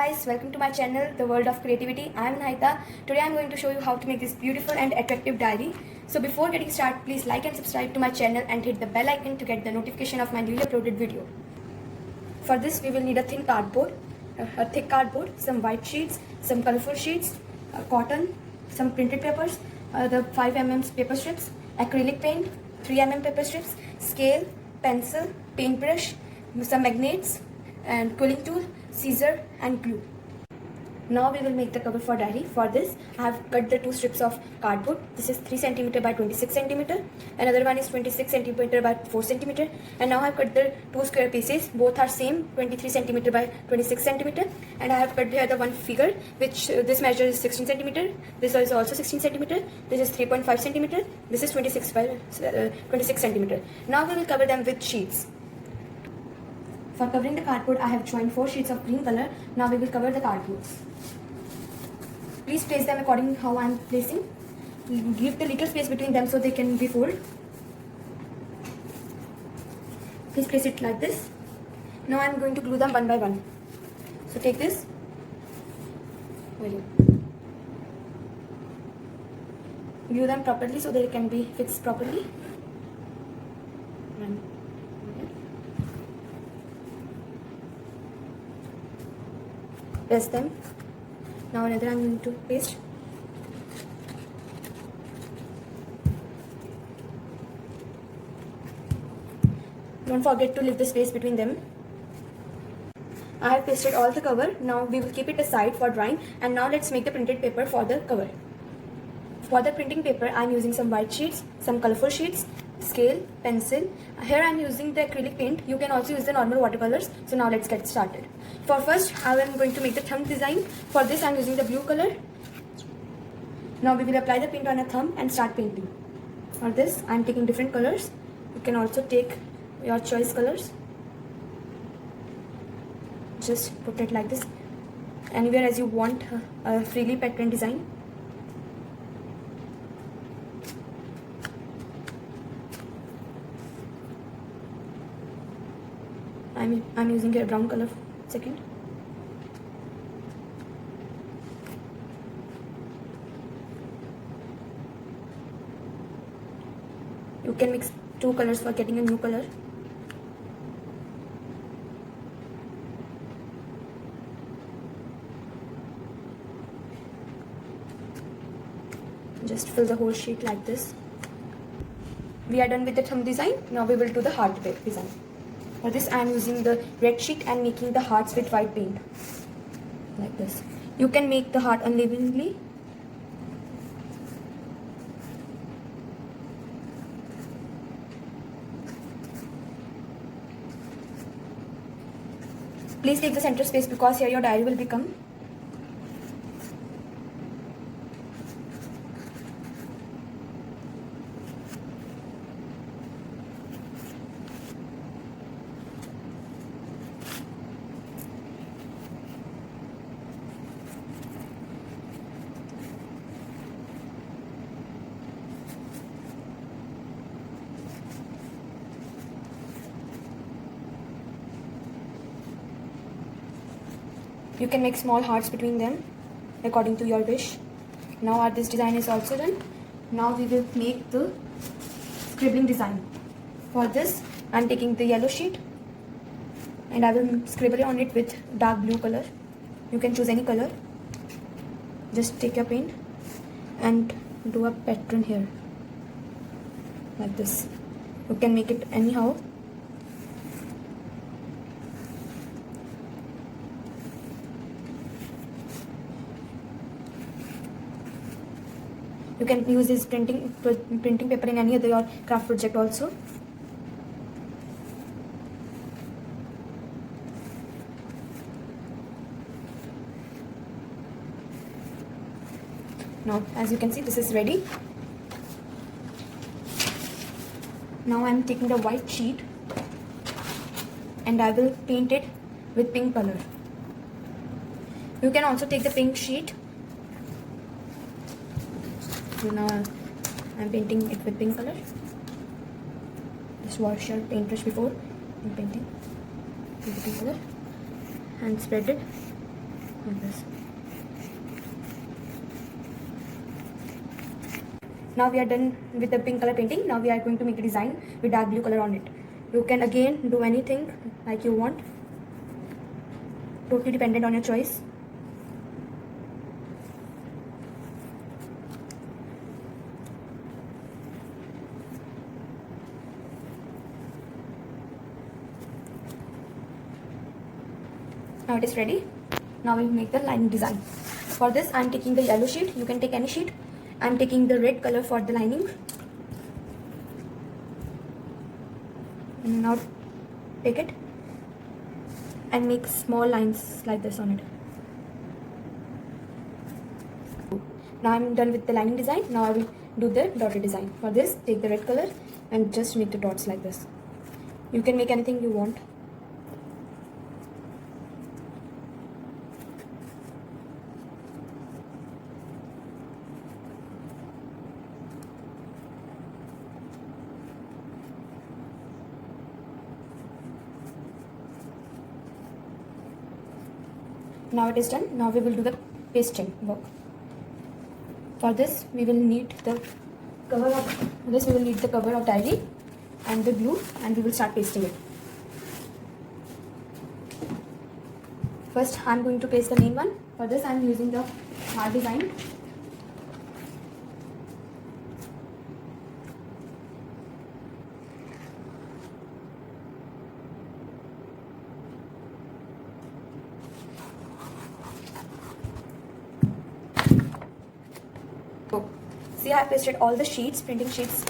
guys, welcome to my channel, The World of Creativity. I am Naita. Today I am going to show you how to make this beautiful and attractive diary. So before getting started, please like and subscribe to my channel and hit the bell icon to get the notification of my newly uploaded video. For this we will need a thick cardboard, some white sheets, some colorful sheets, cotton, some printed papers, the 5mm paper strips, acrylic paint, 3mm paper strips, scale, pencil, paintbrush, some magnets and quilling tool, scissor and glue. Now we will make the cover for diary. For this I have cut the two strips of cardboard. This is 3 cm by 26 cm. Another one is 26 cm by 4 cm. And now I have cut the two square pieces. Both are same 23 cm by 26 cm. And I have cut here the one figure which this measure is 16 cm. This is also 16 cm. This is 3.5 cm. This is 26 cm. Now we will cover them with sheets. For covering the cardboard, I have joined 4 sheets of green color. Now we will cover the cardboards. Please place them according to how I am placing. Give the little space between them so they can be folded. Please place it like this. Now I am going to glue them one by one. So take this. Glue them properly so they can be fixed properly. Press them. Now another I am going to paste. Don't forget to leave the space between them. I have pasted all the cover. Now we will keep it aside for drying, and now let's make the printed paper for the cover. For the printing paper I am using some white sheets, some colorful sheets, scale, pencil. Here I am using the acrylic paint. You can also use the normal watercolors. So now let's get started. For first I am going to make the thumb design. For this I am using the blue color. Now we will apply the paint on a thumb and start painting. For this I am taking different colors. You can also take your choice colors. Just put it like this anywhere as you want a freely pattern design. I'm using a brown color. Second. You can mix two colors for getting a new color. Just fill the whole sheet like this. We are done with the thumb design. Now we will do the heart design. For this I am using the red sheet and making the hearts with white paint. Like this. You can make the heart unevenly. Please take the center space because here your diary will become. You can make small hearts between them according to your wish. Now this design is also done. Now we will make the scribbling design. For this I am taking the yellow sheet and I will scribble on it with dark blue color. You can choose any color. Just take your paint and do a pattern here like this. You can make it anyhow. You can use this printing paper in any other your craft project also. Now as you can see, this is ready. Now I am taking the white sheet and I will paint it with pink color. You can also take the pink sheet. Now I am painting it with pink color. Just wash your paintbrush before painting with the pink color and spread it. like this. Now we are done with the pink color painting. Now we are going to make a design with dark blue color on it. You can again do anything like you want, totally dependent on your choice. Now it is ready. Now we'll make the lining design. For this I am taking the yellow sheet. You can take any sheet. I am taking the red color for the lining. And now take it and make small lines like this on it. Now I am done with the lining design. Now I will do the dotted design. For this, take the red color and just make the dots like this. You can make anything you want. Now it is done. Now we will do the pasting work. For this we will need the cover of diary and the glue, and we will start pasting it. First I am going to paste the main one. For this I am using the heart design. See, I have pasted all the sheets, printing sheets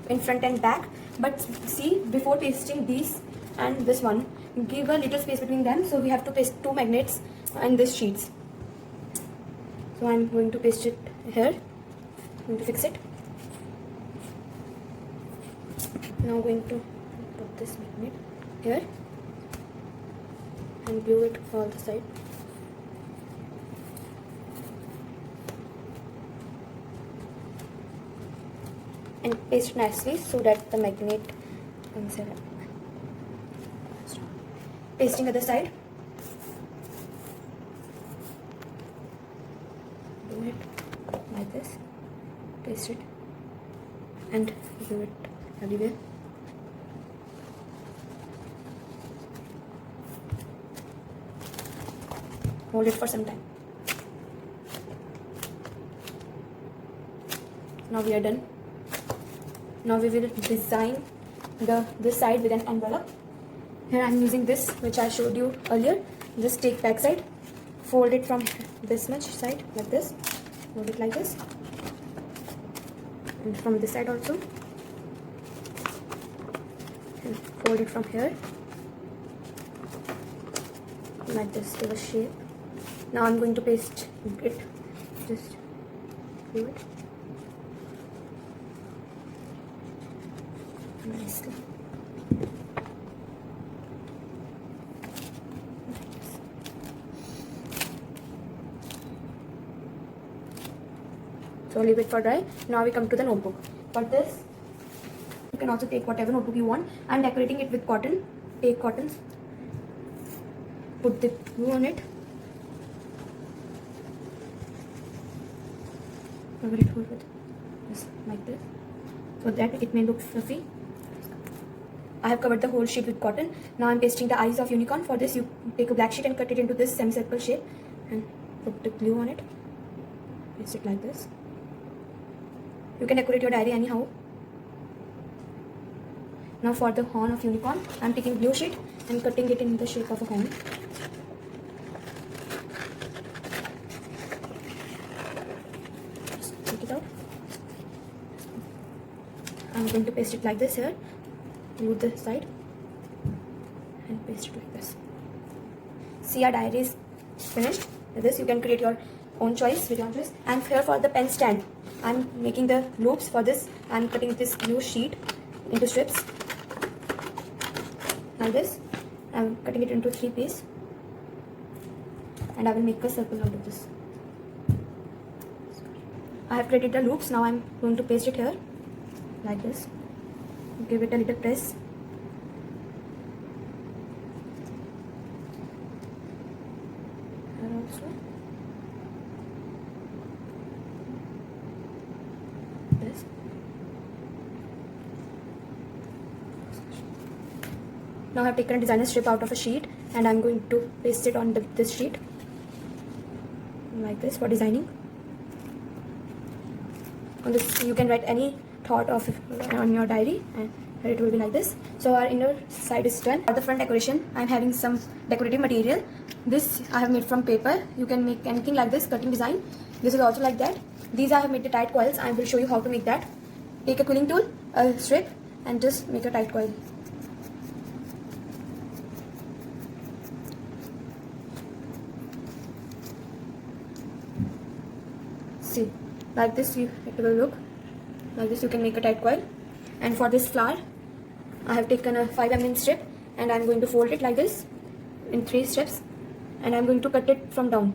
in front and back. But see, before pasting these and this one, give a little space between them. So we have to paste 2 magnets in these sheets. So I am going to paste it here. I'm going to fix it. Now I'm going to put this magnet here and glue it all the side. And paste nicely so that the magnet comes here. Pasting other side. Do it like this. Paste it and do it everywhere. Hold it for some time. Now we are done. Now we will design this side with an envelope. Here I am using this which I showed you earlier. Just take back side, fold it from this much side like this, fold it like this, and from this side also, and fold it from here like this, give a shape. Now I am going to paste it, just do it nicely. So leave it for dry. Now we come to the notebook. For this, you can also take whatever notebook you want. I am decorating it with cotton. Take cotton, put the glue on it, cover it with this like this, so that it may look fluffy. I have covered the whole sheet with cotton. Now I am pasting the eyes of unicorn. For this, you take a black sheet and cut it into this semicircle shape and put the glue on it. Paste it like this. You can decorate your diary anyhow. Now for the horn of unicorn, I am taking glue sheet and cutting it in the shape of a horn. Just take it out. I am going to paste it like this here. Glue the side and paste it like this. See, our diary is finished. With this, you can create your own choice with your choice. And here for the pen stand, I am making the loops. For this, I am cutting this glue sheet into strips like this. I am cutting it into 3 pieces, and I will make a circle out of this. I have created the loops. Now I am going to paste it here like this. Give it a little press. Here also. This. Now I have taken a designer strip out of a sheet and I'm going to paste it on this sheet like this for designing. On this you can write any thought of on your diary and it will be like this. So our inner side is done. For the front decoration, I am having some decorative material. This I have made from paper. You can make anything like this, cutting design. This is also like that. These I have made the tight coils. I will show you how to make that. Take a quilling tool, a strip, and just make a tight coil. See, like this it will look. Like this you can make a tight coil. And for this flower, I have taken a 5 mm strip and I am going to fold it like this in 3 steps, and I am going to cut it from down.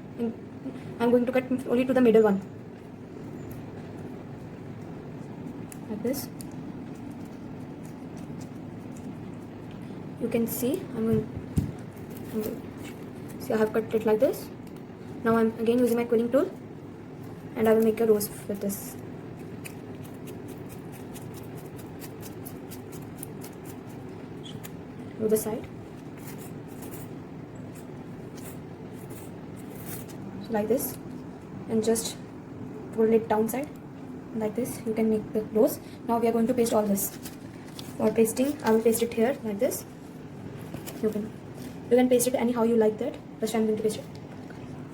I am going to cut only to the middle one. Like this. You can see see I have cut it like this. Now I am again using my quilling tool and I will make a rose with this. To the side, so like this, and just fold it downside like this. You can make the rose. Now we are going to paste all this. For pasting, I will paste it here like this. You can paste it anyhow you like that. First I'm going to paste it.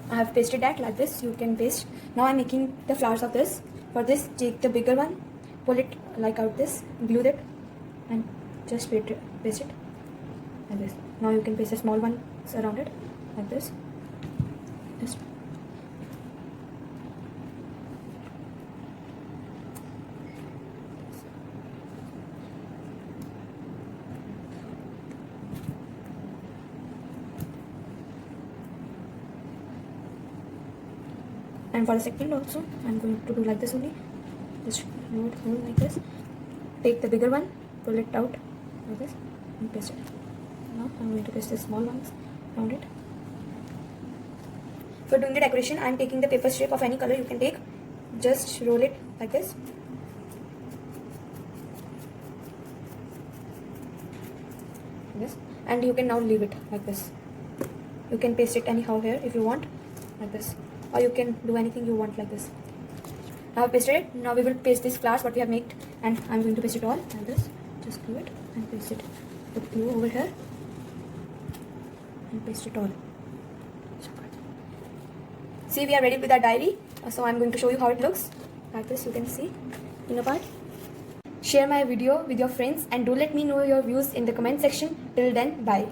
I have pasted that like this. You can paste. Now I'm making the flowers of this. For this, take the bigger one, pull it like out this, glue it, and just paste it. Like this. Now you can paste a small one around it like this. Just and for the second also I'm going to do like this only. Just hold like this. Take the bigger one, pull it out like this, and paste it. Now I'm going to paste the small ones around it. For doing the decoration, I'm taking the paper strip of any color you can take. Just roll it like this. Yes, and you can now leave it like this. You can paste it anyhow here if you want, like this, or you can do anything you want like this. Now I've pasted it. Now we will paste these flowers what we have made, and I'm going to paste it all like this. Just glue it and paste it. Put glue over here and paste it all. See, we are ready with our diary. So I'm going to show you how it looks. Like this, you can see inner part. Share my video with your friends and do let me know your views in the comment section. Till then, bye.